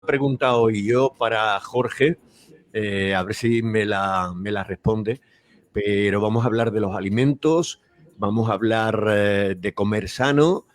pregunta hoy yo para Jorge, a ver si me la responde, pero vamos a hablar de los alimentos, vamos a hablar de comer sano,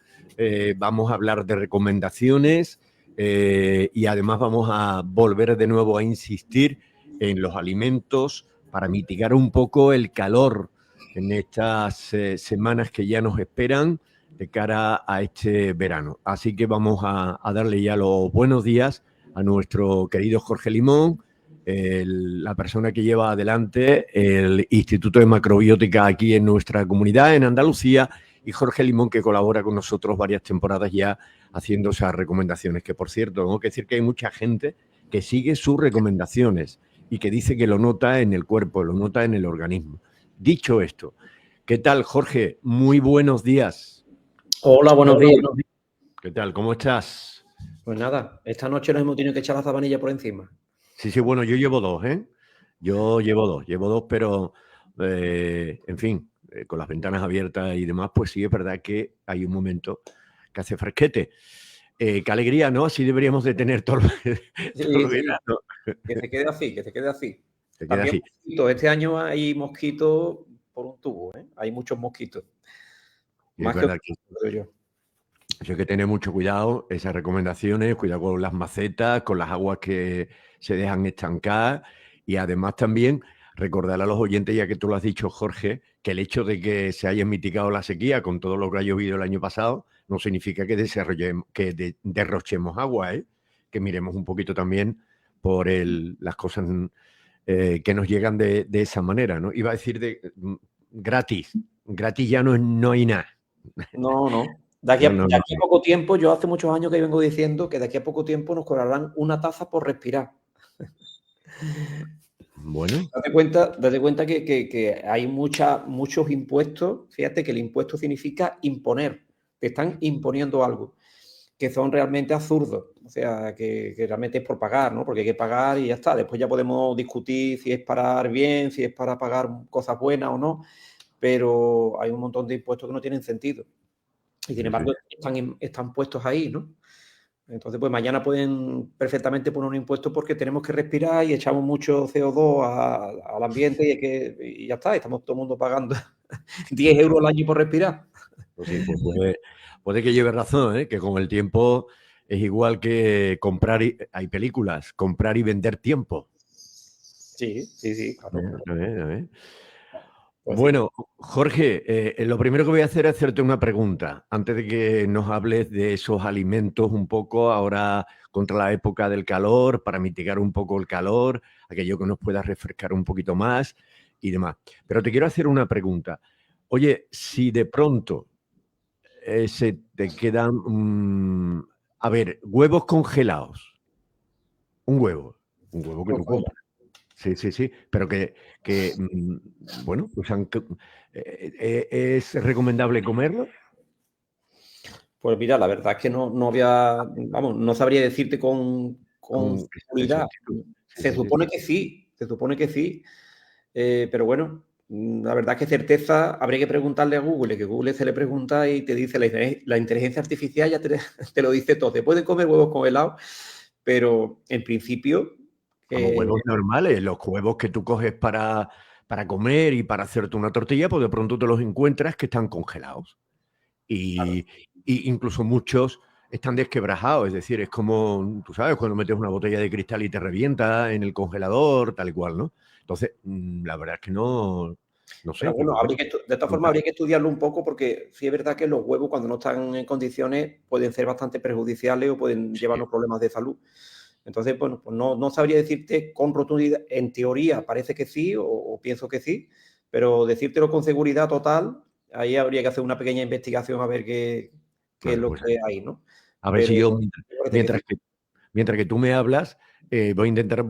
vamos a hablar de recomendaciones y además vamos a volver de nuevo a insistir en los alimentos para mitigar un poco el calor en estas semanas que ya nos esperan de cara a este verano. Así que vamos a darle ya los buenos días a nuestro querido Jorge Limón, la persona que lleva adelante el Instituto de Macrobiótica aquí en nuestra comunidad, en Andalucía, y Jorge Limón, que colabora con nosotros varias temporadas ya haciendo esas recomendaciones, que por cierto, tengo que decir que hay mucha gente que sigue sus recomendaciones y que dice que lo nota en el cuerpo, lo nota en el organismo. Dicho esto, ¿qué tal, Jorge? Muy buenos días. Hola, buenos días. ¿Qué tal? ¿Cómo estás? Pues nada, esta noche nos hemos tenido que echar la sabanilla por encima. Sí, bueno, yo llevo dos, ¿eh? Yo llevo dos, pero, en fin, con las ventanas abiertas y demás, pues sí, es verdad que hay un momento que hace fresquete. Qué alegría, ¿no? Así deberíamos de tener todo el verano. Que se quede así, que se quede así. Se queda así. Mosquitos. Este año hay mosquitos por un tubo, ¿eh? Hay muchos mosquitos. Y es verdad que hay que tener mucho cuidado, esas recomendaciones, cuidado con las macetas, con las aguas que se dejan estancar y además también recordar a los oyentes, ya que tú lo has dicho, Jorge, que el hecho de que se haya mitigado la sequía con todo lo que ha llovido el año pasado no significa que derrochemos agua, ¿eh? Que miremos un poquito también por las cosas que nos llegan de esa manera, ¿no? Iba a decir gratis ya no hay nada. No. De aquí a poco tiempo, yo hace muchos años que vengo diciendo que de aquí a poco tiempo nos cobrarán una taza por respirar. Bueno. Date cuenta que hay muchos impuestos. Fíjate que el impuesto significa imponer. Te están imponiendo algo que son realmente absurdos. O sea, que realmente es por pagar, ¿no? Porque hay que pagar y ya está. Después ya podemos discutir si es para dar bien, si es para pagar cosas buenas o no. Pero hay un montón de impuestos que no tienen sentido. Y sin embargo, están puestos ahí, ¿no? Entonces, pues mañana pueden perfectamente poner un impuesto porque tenemos que respirar y echamos mucho CO2 al ambiente y ya está, estamos todo el mundo pagando 10 euros al año por respirar. Pues sí, pues puede que lleve razón, ¿eh? Que con el tiempo es igual que hay películas, comprar y vender tiempo. Sí, claro. A ver. Pues bueno, sí. Jorge, lo primero que voy a hacer es hacerte una pregunta, antes de que nos hables de esos alimentos un poco ahora contra la época del calor, para mitigar un poco el calor, aquello que nos pueda refrescar un poquito más y demás. Pero te quiero hacer una pregunta. Oye, si de pronto se te quedan, a ver, huevos congelados, un huevo que tú compras. Sí, pero bueno, pues ¿es recomendable comerlo? Pues mira, la verdad es que no sabría decirte con seguridad. Se supone que sí, pero bueno, la verdad es que certeza habría que preguntarle a Google, que Google se le pregunta y te dice la inteligencia artificial ya te lo dice todo. Te pueden comer huevos congelados, pero en principio... Como huevos normales, los huevos que tú coges para comer y para hacerte una tortilla, pues de pronto te los encuentras que están congelados. Y incluso muchos están desquebrajados, es decir, es como, tú sabes, cuando metes una botella de cristal y te revienta en el congelador, tal y cual, ¿no? Entonces, la verdad es que no sé. Pero bueno, de todas formas habría que estudiarlo un poco porque sí es verdad que los huevos cuando no están en condiciones pueden ser bastante perjudiciales o pueden llevarnos problemas de salud. Entonces, bueno, pues no sabría decirte con rotundidad. En teoría parece que sí o pienso que sí, pero decírtelo con seguridad total, ahí habría que hacer una pequeña investigación a ver qué es lo que hay, ¿no? A ver si yo, mientras que tú me hablas, voy a intentar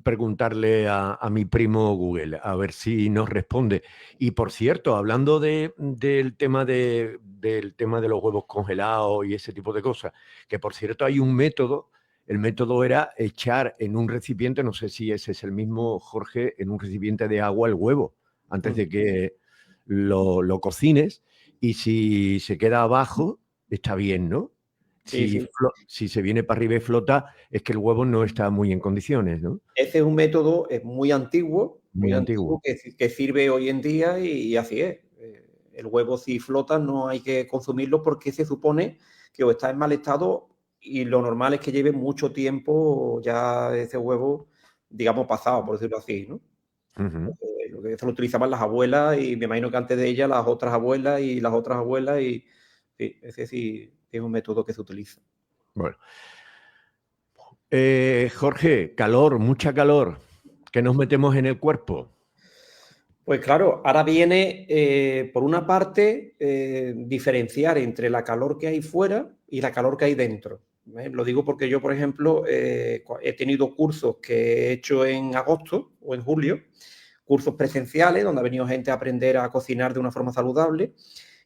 preguntarle a mi primo Google, a ver si nos responde. Y por cierto, hablando del tema de los huevos congelados y ese tipo de cosas, que por cierto hay un método, el método era echar en un recipiente, no sé si ese es el mismo, Jorge, en un recipiente de agua el huevo, antes de que lo cocines, y si se queda abajo, está bien, ¿no? Sí, sí. Si se viene para arriba y flota, es que el huevo no está muy en condiciones, ¿no? Ese es un método muy Muy antiguo antiguo. que sirve hoy en día y así es. El huevo si flota no hay que consumirlo porque se supone que o está en mal estado y lo normal es que lleve mucho tiempo ya ese huevo, digamos, pasado, por decirlo así, ¿no? Ujú. Lo que eso lo utilizaban las abuelas y me imagino que antes de ellas las otras abuelas y las otras abuelas y sí, ese sí es un método que se utiliza. Bueno. Jorge, calor, mucha calor. ¿Qué nos metemos en el cuerpo? Pues claro, ahora viene, por una parte, diferenciar entre la calor que hay fuera y la calor que hay dentro. Lo digo porque yo, por ejemplo, he tenido cursos que he hecho en agosto o en julio, cursos presenciales donde ha venido gente a aprender a cocinar de una forma saludable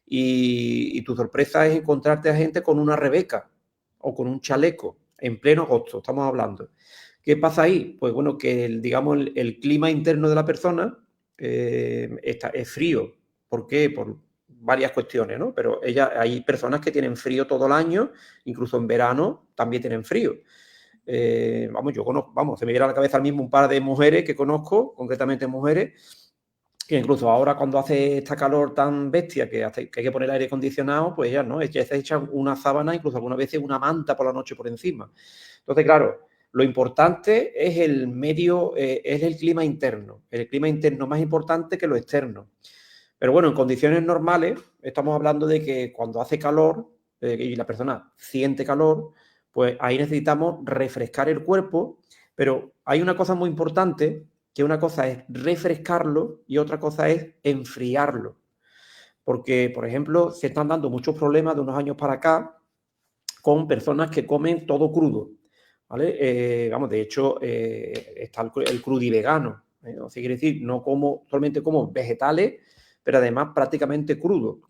y tu sorpresa es encontrarte a gente con una rebeca o con un chaleco en pleno agosto, estamos hablando. ¿Qué pasa ahí? Pues bueno, que digamos, el clima interno de la persona es frío. ¿Por qué? Por varias cuestiones, ¿no? Pero hay personas que tienen frío todo el año, incluso en verano también tienen frío. Vamos, yo conozco, vamos, se me viene a la cabeza al mismo un par de mujeres que conozco, concretamente mujeres, que incluso ahora cuando hace esta calor tan bestia que hay que poner aire acondicionado, pues ellas se echan una sábana, incluso algunas veces una manta por la noche por encima. Entonces, claro, lo importante es el medio, es el clima interno. El clima interno más importante que lo externo. Pero bueno, en condiciones normales, estamos hablando de que cuando hace calor y la persona siente calor, pues ahí necesitamos refrescar el cuerpo, pero hay una cosa muy importante, que una cosa es refrescarlo y otra cosa es enfriarlo. Porque, por ejemplo, se están dando muchos problemas de unos años para acá con personas que comen todo crudo. ¿Vale? Vamos, de hecho, está el crudivegano. O sea, quiere decir, no como, solamente como vegetales, pero además prácticamente crudo.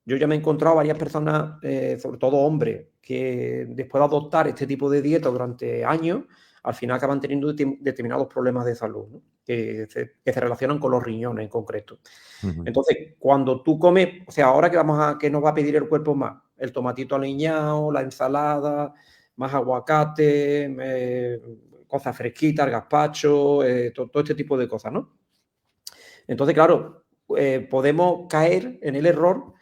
Yo ya me he encontrado varias personas, sobre todo hombres, que después de adoptar este tipo de dieta durante años, al final acaban teniendo determinados problemas de salud, ¿no? Que se relacionan con los riñones en concreto. Ujú. Entonces, cuando tú comes, o sea, ahora que nos va a pedir el cuerpo más, el tomatito aliñado, la ensalada, más aguacate, cosas fresquitas, el gazpacho, todo este tipo de cosas, ¿no? Entonces, claro, podemos caer en el error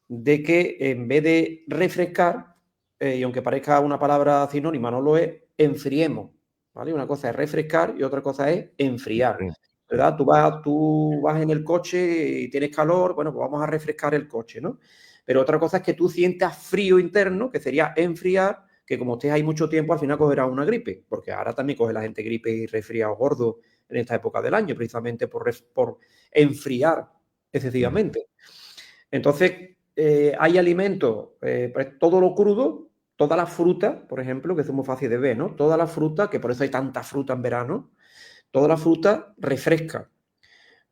de que en vez de refrescar, y aunque parezca una palabra sinónima, no lo es, enfriemos, ¿vale? Una cosa es refrescar y otra cosa es enfriar, Sí. ¿verdad? Tú vas en el coche y tienes calor, bueno, pues vamos a refrescar el coche, ¿no? Pero otra cosa es que tú sientas frío interno, que sería enfriar, que como estés ahí mucho tiempo, al final cogerás una gripe, porque ahora también coge la gente gripe y resfriado gordo en esta época del año, precisamente por enfriar Ujú. excesivamente. Entonces, hay alimentos, pues todo lo crudo, toda la fruta, por ejemplo, que es muy fácil de ver, ¿no? Toda la fruta, que por eso hay tanta fruta en verano, toda la fruta refresca.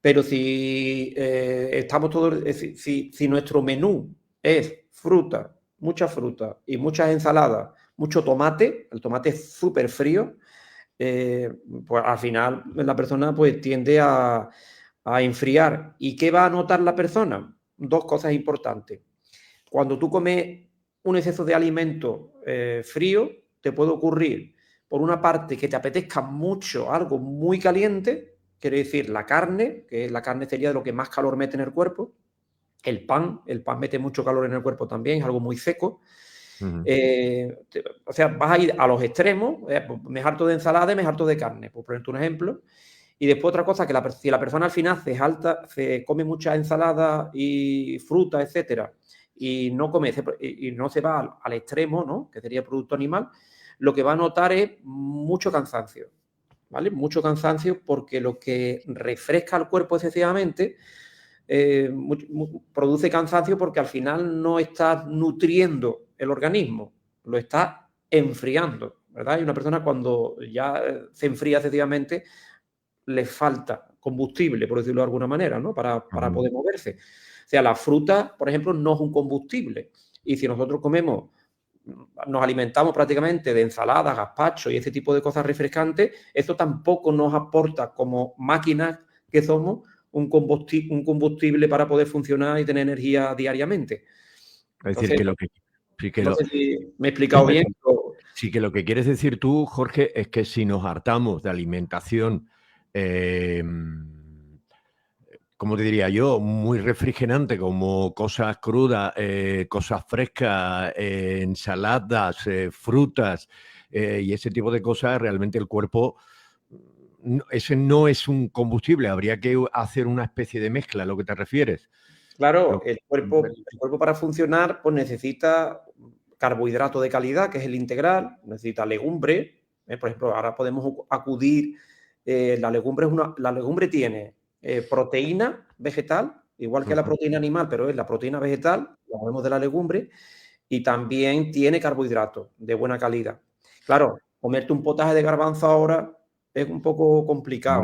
Pero si estamos todos, si nuestro menú es fruta y muchas ensaladas, mucho tomate, el tomate es súper frío, eh, pues al final la persona pues tiende a enfriar. ¿Y qué va a notar la persona? Dos cosas importantes. Cuando tú comes un exceso de alimento frío, te puede ocurrir, por una parte, que te apetezca mucho algo muy caliente, quiere decir la carne, que la carne sería de lo que más calor mete en el cuerpo, el pan mete mucho calor en el cuerpo también, es algo muy seco. Ujú. O sea, vas a ir a los extremos, pues, me harto de ensalada y me harto de carne, por ponerte un ejemplo. Y después otra cosa, que si la persona al final se come mucha ensalada y fruta, etcétera, y no come y no se va al extremo, ¿no? Que sería el producto animal, lo que va a notar es mucho cansancio, ¿vale? Mucho cansancio porque lo que refresca al cuerpo excesivamente produce cansancio porque al final no estás nutriendo el organismo, lo estás enfriando, ¿verdad? Y una persona cuando ya se enfría excesivamente le falta combustible, por decirlo de alguna manera, ¿no? Para Ujú. poder moverse. O sea, la fruta, por ejemplo, no es un combustible. Y si nosotros comemos, nos alimentamos prácticamente de ensaladas, gazpacho y ese tipo de cosas refrescantes, eso tampoco nos aporta como máquinas que somos un combustible para poder funcionar y tener energía diariamente. Es decir, Entonces, Sí que No lo, sé si me he explicado bien. sí que lo que quieres decir tú, Jorge, es que si nos hartamos de alimentación, como te diría yo, muy refrigerante, como cosas crudas, cosas frescas, ensaladas, frutas y ese tipo de cosas, realmente el cuerpo, ese no es un combustible, habría que hacer una especie de mezcla, ¿a lo que te refieres? Claro, Lo- el cuerpo para funcionar pues necesita carbohidrato de calidad, que es el integral, necesita legumbre. Por ejemplo, ahora podemos acudir, la legumbre tiene proteína vegetal, igual que la proteína animal, pero es la proteína vegetal, lo vemos de la legumbre, y también tiene carbohidratos de buena calidad. Claro, comerte un potaje de garbanzo ahora es un poco Hombre, complicado,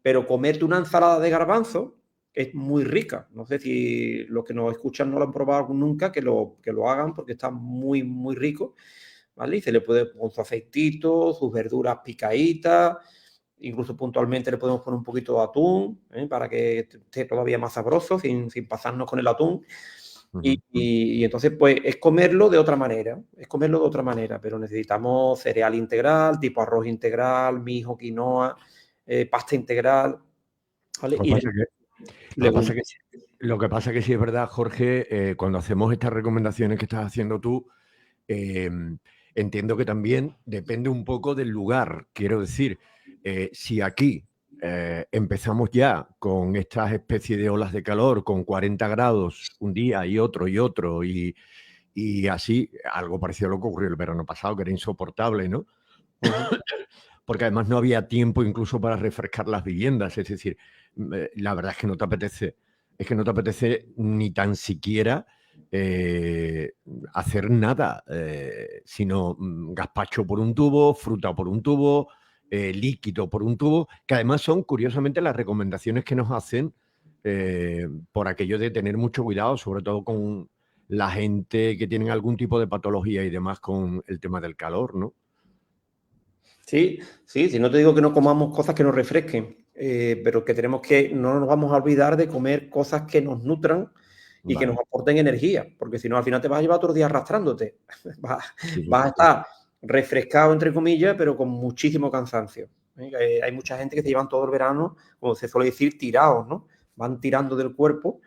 pero comerte una ensalada de garbanzo es muy rica. No sé si los que nos escuchan no lo han probado nunca, que lo hagan porque está muy, muy rico, ¿vale? Y se le puede poner su aceitito, sus verduras picaditas, incluso puntualmente le podemos poner un poquito de atún, para que esté todavía más sabroso, sin pasarnos con el atún. Y entonces, pues, es comerlo de otra manera, pero necesitamos cereal integral, tipo arroz integral, mijo, quinoa, pasta integral, ¿vale? lo que Y pasa que, lo que pasa que, legumbres. lo que pasa que sí es verdad, Jorge, cuando hacemos estas recomendaciones que estás haciendo tú, eh, entiendo que también depende un poco del lugar. Quiero decir, si aquí empezamos ya con estas especies de olas de calor, con 40 grados un día y otro, y así, algo parecido a lo que ocurrió el verano pasado, que era insoportable, ¿no? Ujú. Porque además no había tiempo incluso para refrescar las viviendas. Es decir, la verdad es que no te apetece, es que no te apetece ni tan siquiera eh, hacer nada, sino gazpacho por un tubo, fruta por un tubo, líquido por un tubo, que además son curiosamente las recomendaciones que nos hacen por aquello de tener mucho cuidado, sobre todo con la gente que tiene algún tipo de patología y demás con el tema del calor, ¿no? Sí, sí, si no te digo que no comamos cosas que nos refresquen, pero que no nos vamos a olvidar de comer cosas que nos nutran y que nos Vale. aporten energía, porque si no, al final te vas a llevar todos los días arrastrándote. Vas, Sí, sí, vas a sí. estar refrescado, entre comillas, pero con muchísimo cansancio. Hay mucha gente que se llevan todo el verano, como se suele decir, tirados, ¿no? Van tirando del cuerpo,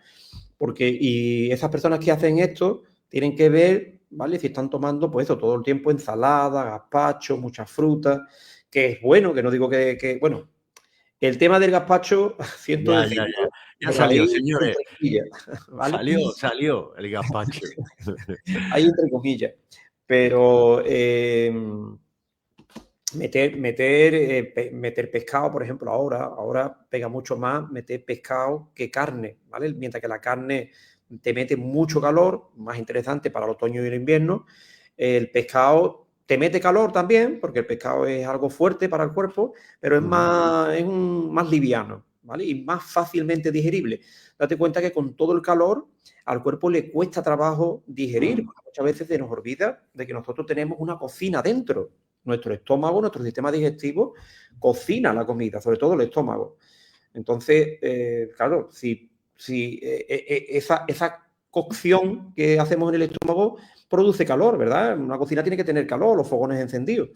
y esas personas que hacen esto tienen que ver, ¿vale? Si están tomando, pues eso, todo el tiempo ensalada, gazpacho, muchas frutas, que es bueno, que no digo bueno, el tema del gazpacho, siento Ya, ya, ya. decirlo, Ya pero salió, ahí señores. entre comillas, ¿vale? Salió el gazpacho. Ahí entre comillas. Pero meter pescado, por ejemplo, ahora pega mucho más meter pescado que carne, ¿vale? Mientras que la carne te mete mucho calor, más interesante para el otoño y el invierno, el pescado te mete calor también, porque el pescado es algo fuerte para el cuerpo, pero Ujú. más liviano, ¿vale? Y más fácilmente digerible. Date cuenta que con todo el calor al cuerpo le cuesta trabajo digerir, porque muchas veces se nos olvida de que nosotros tenemos una cocina dentro. Nuestro estómago, nuestro sistema digestivo, cocina la comida, sobre todo el estómago. Entonces, claro, si esa cocción que hacemos en el estómago produce calor, ¿verdad? Una cocina tiene que tener calor, los fogones encendidos.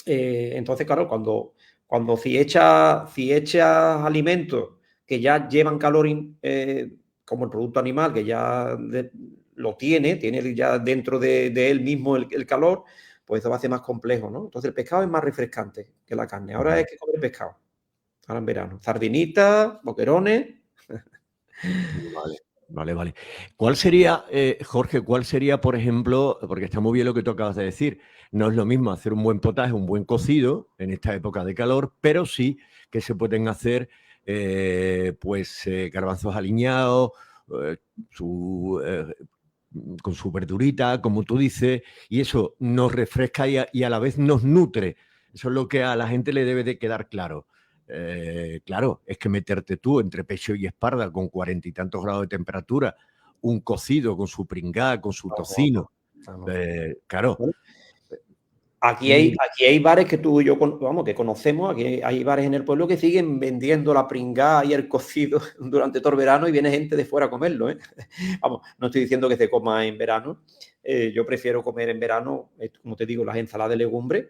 Entonces, claro, cuando si echas alimentos que ya llevan calor, como el producto animal, que ya lo tiene ya dentro de él mismo el calor, pues eso va a ser más complejo, ¿no? Entonces el pescado es más refrescante que la carne. Ahora hay Vale, que comer pescado, ahora en verano. Sardinitas, boquerones. vale, vale, vale. ¿Cuál sería, Jorge, cuál sería, por ejemplo, porque está muy bien lo que tú acabas de decir, no es lo mismo hacer un buen potaje, un buen cocido en esta época de calor, pero sí que se pueden hacer, pues, garbanzos aliñados, eh, su, con su verdurita, como tú dices, y eso nos refresca y a la vez nos nutre. Eso es lo que a la gente le debe de quedar claro. Claro, es que meterte tú entre pecho y espalda con 40 y tantos grados de temperatura, un cocido con su pringá, con su No, tocino, no. claro, Aquí hay bares que tú y yo, vamos, que conocemos, aquí hay bares en el pueblo que siguen vendiendo la pringada y el cocido durante todo el verano y viene gente de fuera a comerlo, ¿eh? Vamos, no estoy diciendo que se coma en verano, yo prefiero comer en verano, como te digo, las ensaladas de legumbres,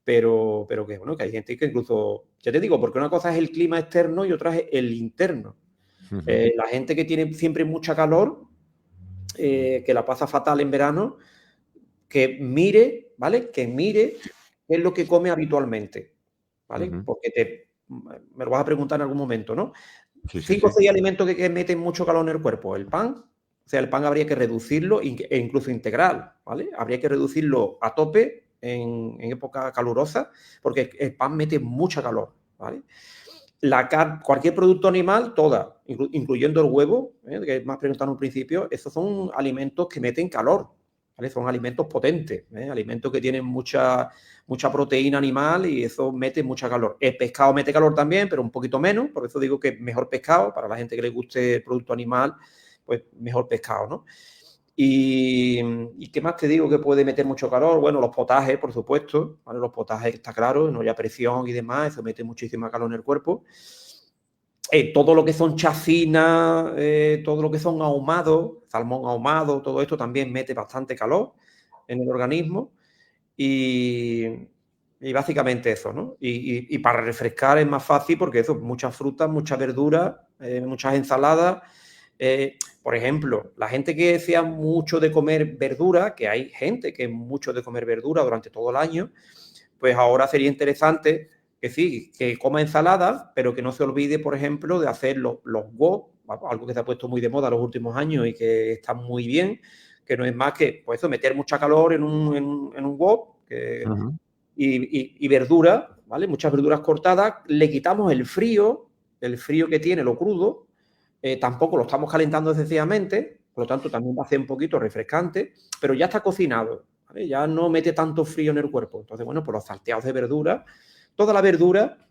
pero que bueno, que hay gente que incluso, ya te digo, porque una cosa es el clima externo y otra es el interno. La gente que tiene siempre mucha calor, que la pasa fatal en verano, que mire, ¿vale? Que mire qué es lo que come habitualmente, ¿vale? Porque me lo vas a preguntar en algún momento, ¿no? Sí, sí, 5 o sí. 6 alimentos que meten mucho calor en el cuerpo. El pan, o sea, el pan habría que reducirlo e incluso integral, ¿vale? Habría que reducirlo a tope en época calurosa porque el pan mete mucha calor, ¿vale? Cualquier producto animal, toda, incluyendo el huevo, que me has preguntado en un principio, esos son alimentos que meten calor, ¿vale? Son alimentos potentes, alimentos que tienen mucha proteína animal y eso mete mucha calor. El pescado mete calor también, pero un poquito menos, por eso digo que mejor pescado, para la gente que le guste el producto animal, pues mejor pescado, ¿no? ¿Y qué más te digo que puede meter mucho calor? Bueno, los potajes, por supuesto, ¿vale? Los potajes está claro, no haya presión y demás, eso mete muchísima calor en el cuerpo. Todo lo que son chacinas, todo lo que son ahumados, salmón ahumado, todo esto también mete bastante calor en el organismo. Y básicamente eso, ¿no? Y para refrescar es más fácil porque eso, muchas frutas, muchas verduras, muchas ensaladas. Por ejemplo, la gente que sea mucho de comer verdura, que hay gente que es mucho de comer verdura durante todo el año, pues ahora sería interesante que sí, que coma ensalada, pero que no se olvide, por ejemplo, de hacer los wok, algo que se ha puesto muy de moda en los últimos años y que está muy bien, que no es más que pues eso, meter mucha calor en un wok y verdura, ¿vale? Muchas verduras cortadas, le quitamos el frío que tiene, lo crudo, tampoco lo estamos calentando excesivamente, por lo tanto también va a ser un poquito refrescante, pero ya está cocinado, ¿vale? Ya no mete tanto frío en el cuerpo. Entonces, bueno, pues los salteados de verdura, toda la verdura,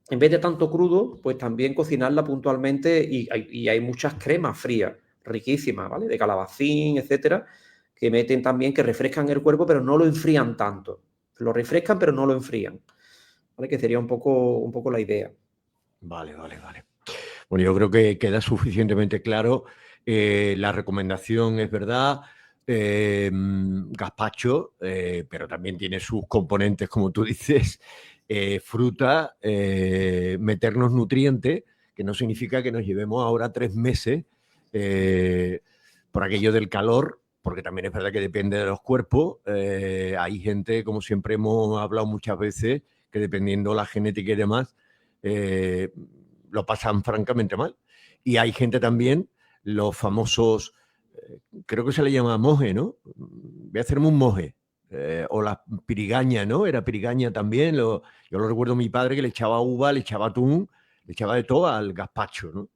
en vez de tanto crudo, pues también cocinarla puntualmente y hay muchas cremas frías, riquísimas, ¿vale? De calabacín, etcétera, que meten también, que refrescan el cuerpo, pero no lo enfrían tanto. Lo refrescan, pero no lo enfrían, ¿vale? Que sería un poco la idea. Vale, vale, vale. Bueno, yo creo que queda suficientemente claro. La recomendación es verdad. Gazpacho, pero también tiene sus componentes, como tú dices, fruta, meternos nutrientes, que no significa que nos llevemos ahora 3 meses por aquello del calor, porque también es verdad que depende de los cuerpos. Hay gente, como siempre hemos hablado muchas veces, que dependiendo la genética y demás, eh, lo pasan francamente mal. Y hay gente también, los famosos, creo que se le llama moje, ¿no? Voy a hacerme un moje. O la pirigaña, ¿no? Era pirigaña también. Yo lo recuerdo a mi padre que le echaba uva, le echaba atún, le echaba de todo al gazpacho, ¿no?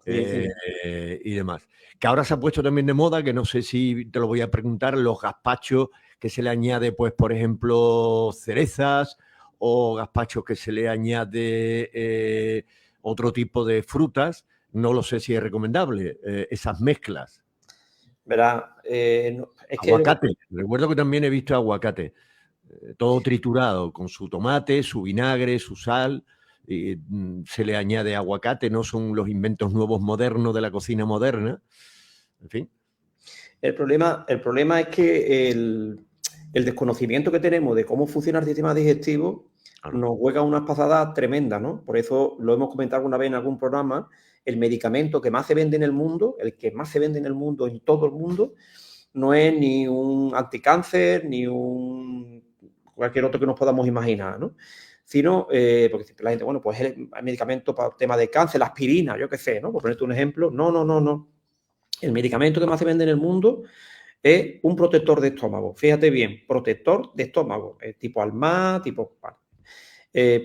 Sí, sí. Y demás. Que ahora se ha puesto también de moda, que no sé si te lo voy a preguntar, los gazpachos que se le añade, pues, por ejemplo, cerezas o gazpachos que se le añade otro tipo de frutas. No lo sé si es recomendable, esas mezclas. Verá, es que Aguacate, recuerdo que también he visto aguacate, todo triturado, con su tomate, su vinagre, su sal, y se le añade aguacate, no son los inventos nuevos modernos de la cocina moderna, en fin. el problema es que el desconocimiento que tenemos de cómo funciona el sistema digestivo Claro. nos juega unas pasadas tremendas, ¿no? Por eso lo hemos comentado alguna vez en algún programa, el medicamento que más se vende en el mundo, el que más se vende en el mundo, en todo el mundo, no es ni un anticáncer, ni cualquier otro que nos podamos imaginar, ¿no? Sino, porque la gente, bueno, pues el medicamento para el tema de cáncer, la aspirina, yo qué sé, ¿no? Por ponerte un ejemplo. No, no, no, no. El medicamento que más se vende en el mundo es un protector de estómago. Fíjate bien, protector de estómago, tipo Almaz, tipo... Vale.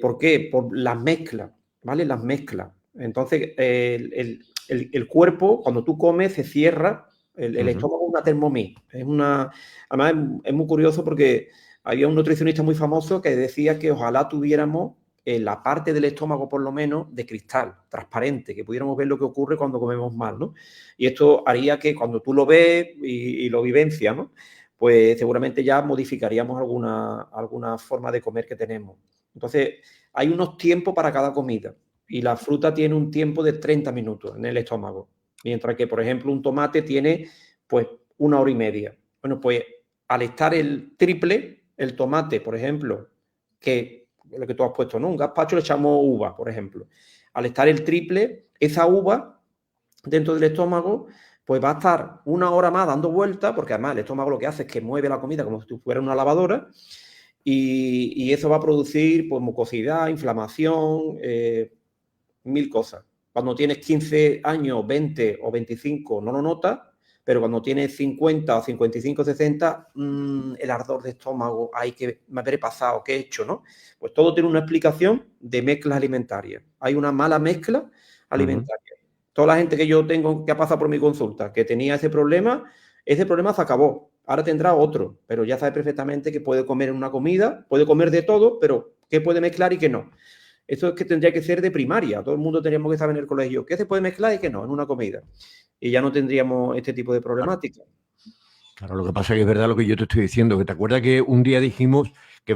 ¿Por qué? Por las mezclas, ¿vale? Las mezclas. Entonces, el cuerpo, cuando tú comes, se cierra. El estómago es una Thermomix. Además, es muy curioso porque había un nutricionista muy famoso que decía que ojalá tuviéramos la parte del estómago, por lo menos, de cristal, transparente, que pudiéramos ver lo que ocurre cuando comemos mal, ¿no? Y esto haría que cuando tú lo ves y lo vivencias, ¿no? pues seguramente ya modificaríamos alguna forma de comer que tenemos. Entonces, hay unos tiempos para cada comida y la fruta tiene un tiempo de 30 minutos en el estómago, mientras que, por ejemplo, un tomate tiene pues 1 hora y media. Bueno, pues al estar el triple, el tomate, por ejemplo, que lo que tú has puesto, ¿no? Un gazpacho le echamos uva, por ejemplo. Al estar el triple, esa uva dentro del estómago, pues va a estar 1 hora más dando vueltas, porque además el estómago lo que hace es que mueve la comida como si fuera una lavadora, y eso va a producir pues mucosidad, inflamación, mil cosas. Cuando tienes 15 años, 20 o 25 no lo notas, pero cuando tienes 50 o 55, 60, el ardor de estómago, hay que me habré pasado, ¿qué he hecho? ¿No? Pues todo tiene una explicación de mezclas alimentarias. Hay una mala mezcla alimentaria. Toda la gente que yo tengo que ha pasado por mi consulta, que tenía ese problema se acabó. Ahora tendrá otro, pero ya sabe perfectamente que puede comer en una comida, puede comer de todo, pero qué puede mezclar y qué no. Eso es que tendría que ser de primaria. Todo el mundo tendríamos que saber en el colegio qué se puede mezclar y qué no en una comida. Y ya no tendríamos este tipo de problemática. Claro, lo que pasa es que es verdad lo que yo te estoy diciendo, que te acuerdas que un día dijimos que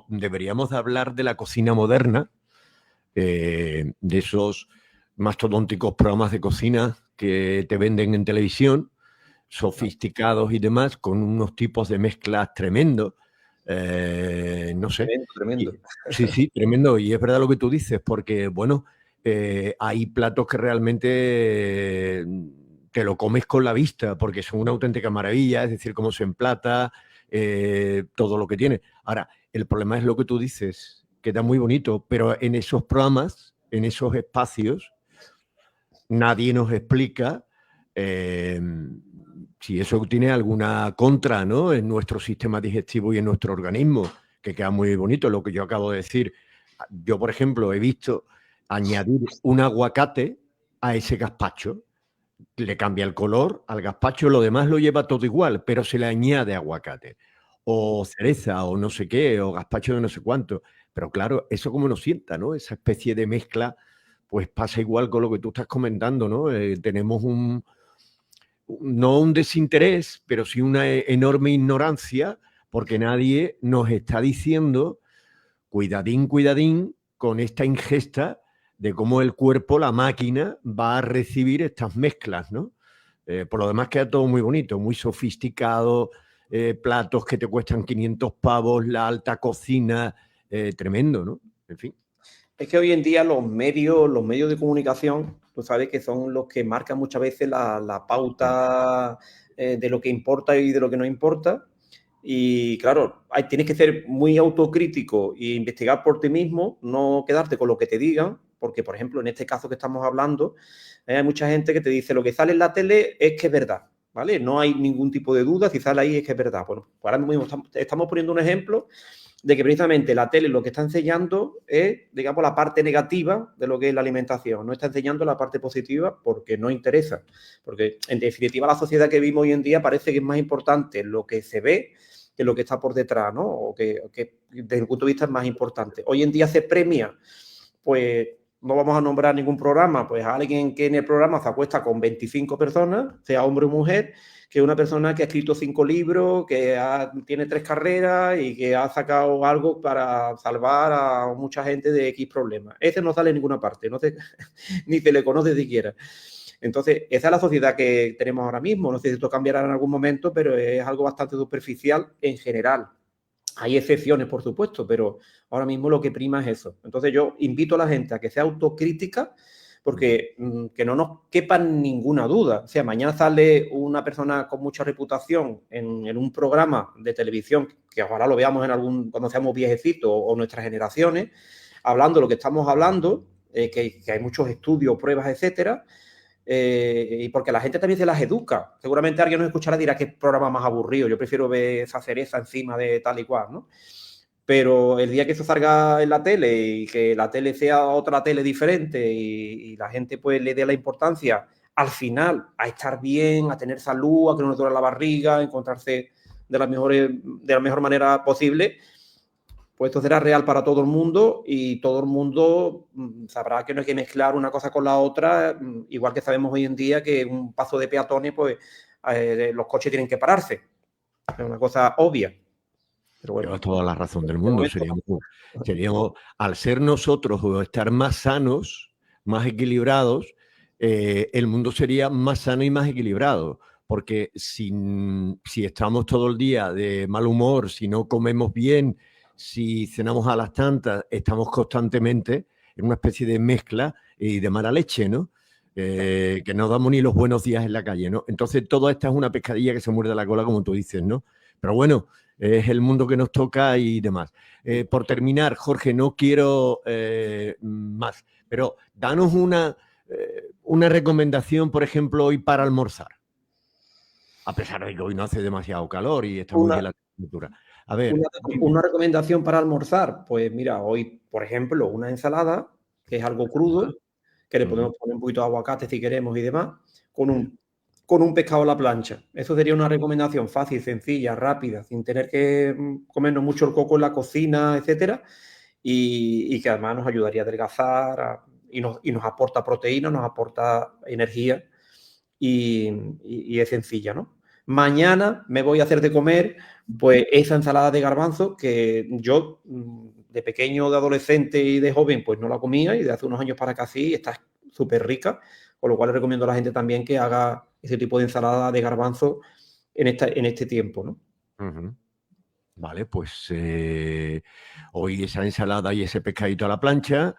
deberíamos hablar de la cocina moderna, de esos mastodónticos programas de cocina que te venden en televisión, sofisticados y demás, con unos tipos de mezclas tremendos. No sé. Tremendo. Sí, sí, tremendo. Y es verdad lo que tú dices, porque, bueno, hay platos que realmente te lo comes con la vista, porque son una auténtica maravilla, es decir, cómo se emplata, todo lo que tiene. Ahora, el problema es lo que tú dices, queda muy bonito, pero en esos programas, en esos espacios, nadie nos explica si eso tiene alguna contra, ¿no? En nuestro sistema digestivo y en nuestro organismo, que queda muy bonito lo que yo acabo de decir. Yo, por ejemplo, he visto añadir un aguacate a ese gazpacho. Le cambia el color al gazpacho, lo demás lo lleva todo igual, pero se le añade aguacate. O cereza, o no sé qué, o gazpacho de no sé cuánto. Pero claro, eso como nos sienta, ¿no? Esa especie de mezcla, pues pasa igual con lo que tú estás comentando, ¿no? Tenemos no un desinterés, pero sí una enorme ignorancia, porque nadie nos está diciendo, cuidadín, cuidadín, con esta ingesta de cómo el cuerpo, la máquina, va a recibir estas mezclas, ¿no? Por lo demás queda todo muy bonito, muy sofisticado, platos que te cuestan 500 pavos, la alta cocina, tremendo, ¿no? En fin. Es que hoy en día los medios de comunicación, tú sabes que son los que marcan muchas veces la pauta de lo que importa y de lo que no importa. Y claro, tienes que ser muy autocrítico e investigar por ti mismo, no quedarte con lo que te digan, porque, por ejemplo, en este caso que estamos hablando, hay mucha gente que te dice lo que sale en la tele es que es verdad, ¿vale? No hay ningún tipo de duda, si sale ahí es que es verdad. Bueno, pues ahora mismo estamos poniendo un ejemplo de que precisamente la tele lo que está enseñando es, digamos, la parte negativa de lo que es la alimentación. No está enseñando la parte positiva porque no interesa. Porque, en definitiva, la sociedad que vivimos hoy en día parece que es más importante lo que se ve que lo que está por detrás, ¿no? O que desde el punto de vista es más importante. Hoy en día se premia, pues no vamos a nombrar ningún programa, pues a alguien que en el programa se acuesta con 25 personas, sea hombre o mujer, que una persona que ha escrito 5 libros, tiene 3 carreras y que ha sacado algo para salvar a mucha gente de X problemas. Ese no sale en ninguna parte, ni se le conoce siquiera. Entonces, esa es la sociedad que tenemos ahora mismo. No sé si esto cambiará en algún momento, pero es algo bastante superficial en general. Hay excepciones, por supuesto, pero ahora mismo lo que prima es eso. Entonces yo invito a la gente a que sea autocrítica, porque que no nos quepa ninguna duda. O sea, mañana sale una persona con mucha reputación en un programa de televisión, que ojalá lo veamos cuando seamos viejecitos o nuestras generaciones, hablando lo que estamos hablando, que hay muchos estudios, pruebas, etcétera, y porque la gente también se las educa. Seguramente alguien nos escuchará y dirá que programa más aburrido, yo prefiero ver esa cereza encima de tal y cual, ¿no? Pero el día que eso salga en la tele y que la tele sea otra tele diferente y la gente pues le dé la importancia al final a estar bien, a tener salud, a que no nos duele la barriga, a encontrarse de la mejor manera posible, pues esto será real para todo el mundo y todo el mundo sabrá que no hay que mezclar una cosa con la otra, igual que sabemos hoy en día que un paso de peatones, pues los coches tienen que pararse. Es una cosa obvia. Pero bueno, Llevas toda la razón del de mundo. momento, Seríamos, al ser nosotros o estar más sanos, más equilibrados, el mundo sería más sano y más equilibrado. Porque si estamos todo el día de mal humor, si no comemos bien, si cenamos a las tantas, estamos constantemente en una especie de mezcla y de mala leche, ¿no? Que no damos ni los buenos días en la calle, ¿no? Entonces, toda esta es una pescadilla que se muerde la cola, como tú dices, ¿no? Pero bueno, es el mundo que nos toca y demás. Por terminar, Jorge, no quiero más, pero danos una recomendación, por ejemplo, hoy para almorzar, a pesar de que hoy no hace demasiado calor y está muy una, bien la temperatura. A ver, una, dime. una recomendación para almorzar, pues mira, hoy, por ejemplo, una ensalada, que es algo Ajá, crudo, que le ujú. podemos poner un poquito de aguacate si queremos y demás, con un pescado a la plancha. Eso sería una recomendación fácil, sencilla, rápida, sin tener que comernos mucho el coco en la cocina, etcétera, y que además nos ayudaría a adelgazar y nos aporta proteína, nos aporta energía y es sencilla, ¿no? Mañana me voy a hacer de comer, pues, esa ensalada de garbanzo que yo de pequeño, de adolescente y de joven, pues no la comía, y de hace unos años para acá sí, está súper rica, con lo cual le recomiendo a la gente también que haga ese tipo de ensalada de garbanzo en este tiempo, ¿no? Ujú. Vale, pues hoy esa ensalada y ese pescadito a la plancha.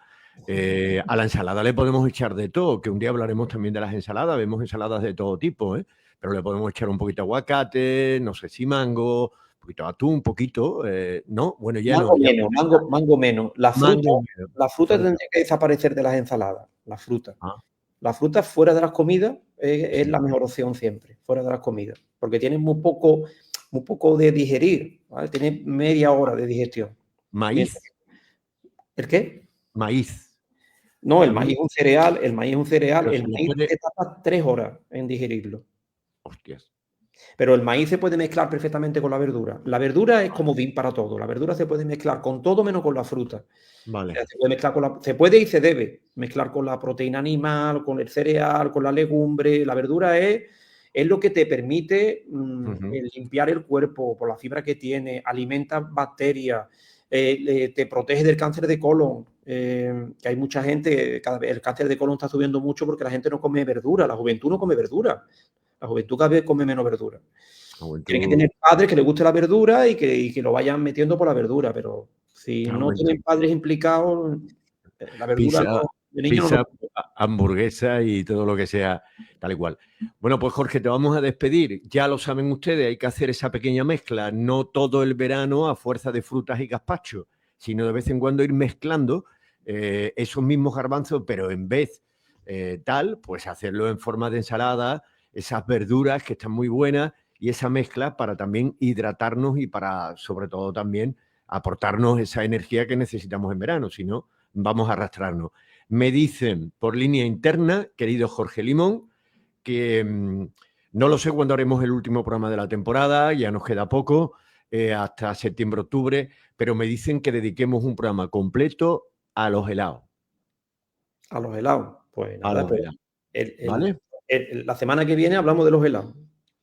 A la ensalada le podemos echar de todo, que un día hablaremos también de las ensaladas, vemos ensaladas de todo tipo, ¿eh? Pero le podemos echar un poquito de aguacate, no sé si mango, un poquito de atún, un poquito, ¿no? Bueno, ya no, Mango ya menos, mango menos. mango. La fruta Fruta. tendría que desaparecer de las ensaladas, la fruta. Ah, La fruta fuera de las comidas es sí. la mejor opción siempre, fuera de las comidas, porque tiene muy poco de digerir, ¿vale? Tiene media hora de digestión. Mientras Maíz, ¿El qué? maíz. No, el A mí, maíz es un cereal, el maíz es un cereal, pero el se le maíz puede. te tarda 3 horas en digerirlo. Hostias. Pero el maíz se puede mezclar perfectamente con la verdura. La verdura es Vale, como bien para todo. La verdura se puede mezclar con todo menos con la fruta. O vale. sea, se puede y se debe mezclar con la proteína animal, con el cereal, con la legumbre. La verdura es lo que te permite Ujú. limpiar el cuerpo por la fibra que tiene, alimenta bacterias, te protege del cáncer de colon. Que hay mucha gente, cada vez el cáncer de colon está subiendo mucho porque la gente no come verdura, la juventud no come verdura. La juventud cada vez come menos verdura. Ah, bueno, Tienen que tener padres que les guste la verdura y que lo vayan metiendo por la verdura, pero si ah, no bueno. tienen padres implicados, la verdura Pizza, no, de niño no lo pizza, come. hamburguesa y todo lo que sea tal y cual. Bueno, pues Jorge, te vamos a despedir. Ya lo saben ustedes, hay que hacer esa pequeña mezcla, no todo el verano a fuerza de frutas y gazpacho, sino de vez en cuando ir mezclando esos mismos garbanzos, pero en vez tal, pues hacerlo en forma de ensalada, esas verduras que están muy buenas y esa mezcla para también hidratarnos y para, sobre todo, también aportarnos esa energía que necesitamos en verano, si no vamos a arrastrarnos. Me dicen por línea interna, querido Jorge Limón, que no lo sé cuándo haremos el último programa de la temporada, ya nos queda poco, hasta septiembre-octubre, pero me dicen que dediquemos un programa completo a los helados. A los helados. Pues A nada, los pues helados, el- el- ¿vale? la semana que viene hablamos de los helados.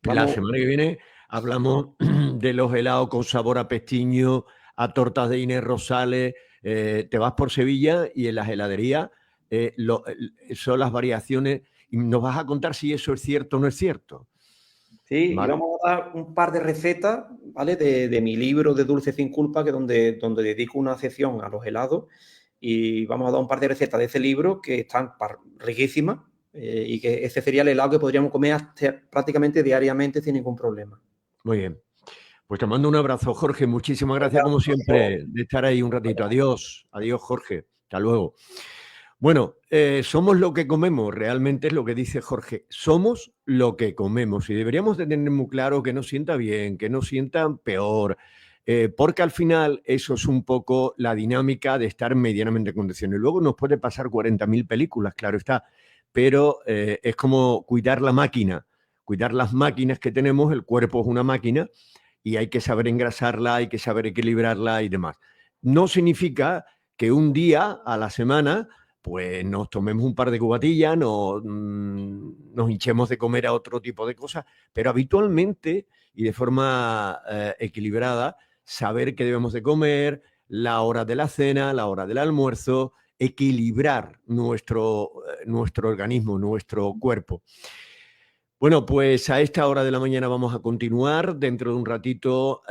La Vamos, semana que viene hablamos de los helados con sabor a pestiño, a tortas de Inés Rosales. Te vas por Sevilla y en las heladerías son las variaciones y nos vas a contar si eso es cierto o no es cierto. sí, y ¿Vale? vamos a dar un par de recetas, ¿vale? De mi libro de Dulce sin Culpa, que donde dedico una sección a los helados, y vamos a dar un par de recetas de ese libro que están riquísimas, y que ese sería el helado que podríamos comer prácticamente diariamente sin ningún problema. Muy bien. Pues te mando un abrazo, Jorge. Muchísimas gracias, como siempre, de estar ahí un ratito. Adiós. Adiós, Jorge. Hasta luego. Bueno, somos lo que comemos, realmente es lo que dice Jorge. Somos lo que comemos y deberíamos de tener muy claro que nos sienta bien, que nos sienta peor, porque al final eso es un poco la dinámica de estar medianamente en condiciones. Luego nos puede pasar 40.000 películas, claro está, pero es como cuidar la máquina, cuidar las máquinas que tenemos, el cuerpo es una máquina y hay que saber engrasarla, hay que saber equilibrarla y demás. No significa que un día a la semana pues nos tomemos un par de cubatillas, nos hinchemos de comer a otro tipo de cosas, pero habitualmente y de forma equilibrada saber qué debemos de comer, la hora de la cena, la hora del almuerzo, equilibrar nuestro organismo, nuestro cuerpo. Bueno, pues a esta hora de la mañana vamos a continuar. Dentro de un ratito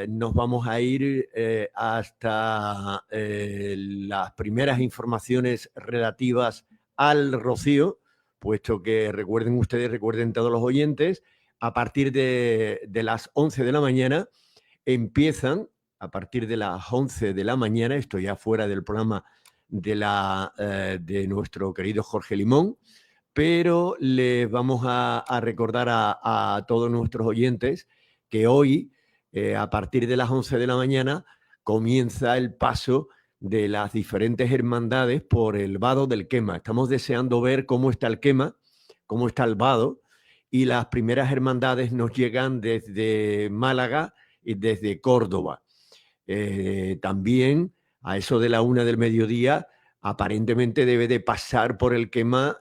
nos vamos a ir hasta las primeras informaciones relativas al rocío, puesto que recuerden todos los oyentes, a partir de las 11 de la mañana empiezan, a partir de las 11 de la mañana, esto ya fuera del programa de nuestro querido Jorge Limón, pero les vamos a recordar a todos nuestros oyentes que hoy, a partir de las 11 de la mañana, comienza el paso de las diferentes hermandades por el vado del Quema. Estamos deseando ver cómo está el Quema, cómo está el vado, y las primeras hermandades nos llegan desde Málaga y desde Córdoba. También a eso de la 1 del mediodía aparentemente debe de pasar por el Quema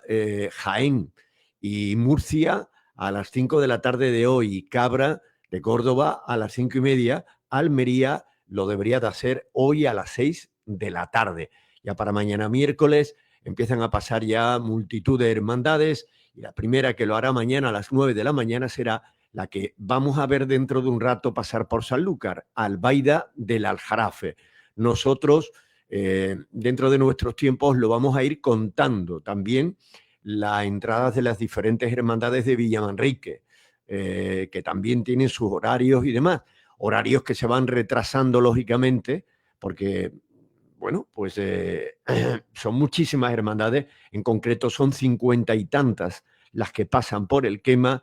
Jaén y Murcia a las 5 de la tarde de hoy, Cabra de Córdoba a las 5:30, Almería lo debería de hacer hoy a las 6 de la tarde. Ya para mañana miércoles empiezan a pasar ya multitud de hermandades y la primera que lo hará mañana a las 9 de la mañana será la que vamos a ver dentro de un rato pasar por Sanlúcar, Albaida del Aljarafe. Nosotros, dentro de nuestros tiempos, lo vamos a ir contando también las entradas de las diferentes hermandades de Villamanrique, que también tienen sus horarios y demás. Horarios que se van retrasando, lógicamente, porque, bueno, pues son muchísimas hermandades, en concreto son 50 y tantas las que pasan por el Quema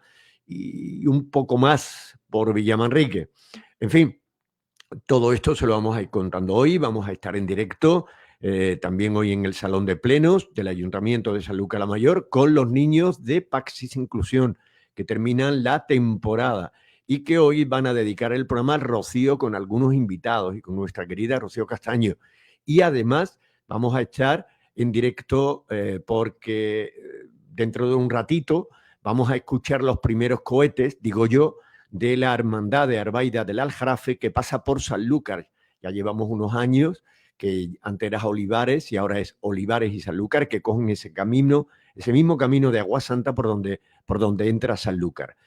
y un poco más por Villamanrique. En fin, todo esto se lo vamos a ir contando hoy. Vamos a estar en directo también hoy en el Salón de Plenos del Ayuntamiento de Sanlúcar la Mayor con los niños de Paxis Inclusión que terminan la temporada y que hoy van a dedicar el programa al Rocío con algunos invitados y con nuestra querida Rocío Castaño. Y además vamos a estar en directo porque dentro de un ratito vamos a escuchar los primeros cohetes, digo yo, de la hermandad de Albaida del Aljarafe que pasa por Sanlúcar. Ya llevamos unos años que antes era Olivares y ahora es Olivares y Sanlúcar que cogen ese camino, ese mismo camino de Agua Santa por donde entra Sanlúcar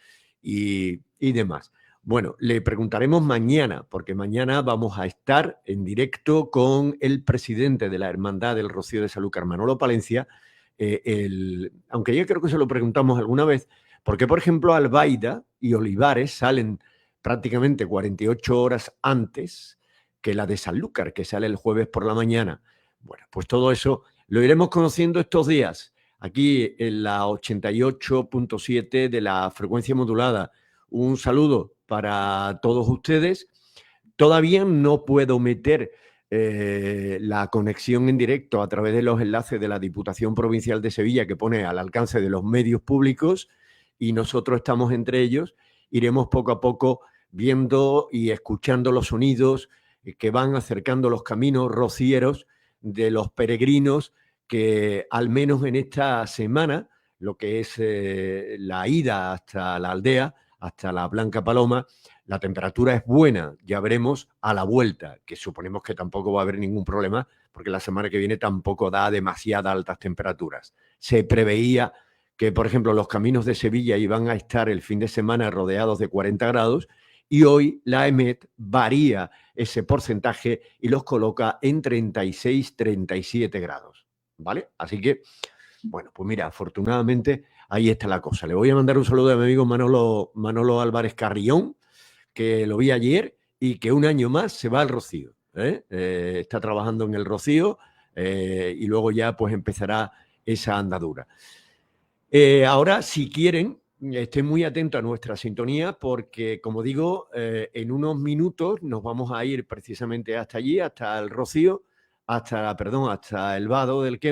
y demás. Bueno, le preguntaremos mañana, porque mañana vamos a estar en directo con el presidente de la Hermandad del Rocío de Sanlúcar, Manolo Palencia, aunque yo creo que se lo preguntamos alguna vez, ¿por qué, por ejemplo, Albaida y Olivares salen prácticamente 48 horas antes que la de Sanlúcar, que sale el jueves por la mañana? Bueno, pues todo eso lo iremos conociendo estos días, aquí en la 88.7 de la frecuencia modulada. Un saludo para todos ustedes. Todavía no puedo meter la conexión en directo a través de los enlaces de la Diputación Provincial de Sevilla que pone al alcance de los medios públicos y nosotros estamos entre ellos. Iremos poco a poco viendo y escuchando los sonidos que van acercando los caminos rocieros de los peregrinos que al menos en esta semana, lo que es la ida hasta la aldea, hasta la Blanca Paloma, la temperatura es buena, ya veremos a la vuelta, que suponemos que tampoco va a haber ningún problema, porque la semana que viene tampoco da demasiadas altas temperaturas. Se preveía que, por ejemplo, los caminos de Sevilla iban a estar el fin de semana rodeados de 40 grados y hoy la EMET varía ese porcentaje y los coloca en 36-37 grados, ¿vale? Así que, bueno, pues mira, afortunadamente ahí está la cosa. Le voy a mandar un saludo a mi amigo Manolo Álvarez Carrión, que lo vi ayer y que un año más se va al Rocío. Está trabajando en el Rocío y luego ya pues empezará esa andadura. Ahora, si quieren, estén muy atentos a nuestra sintonía porque, como digo, en unos minutos nos vamos a ir precisamente hasta allí, hasta el Rocío, hasta el vado del Quema.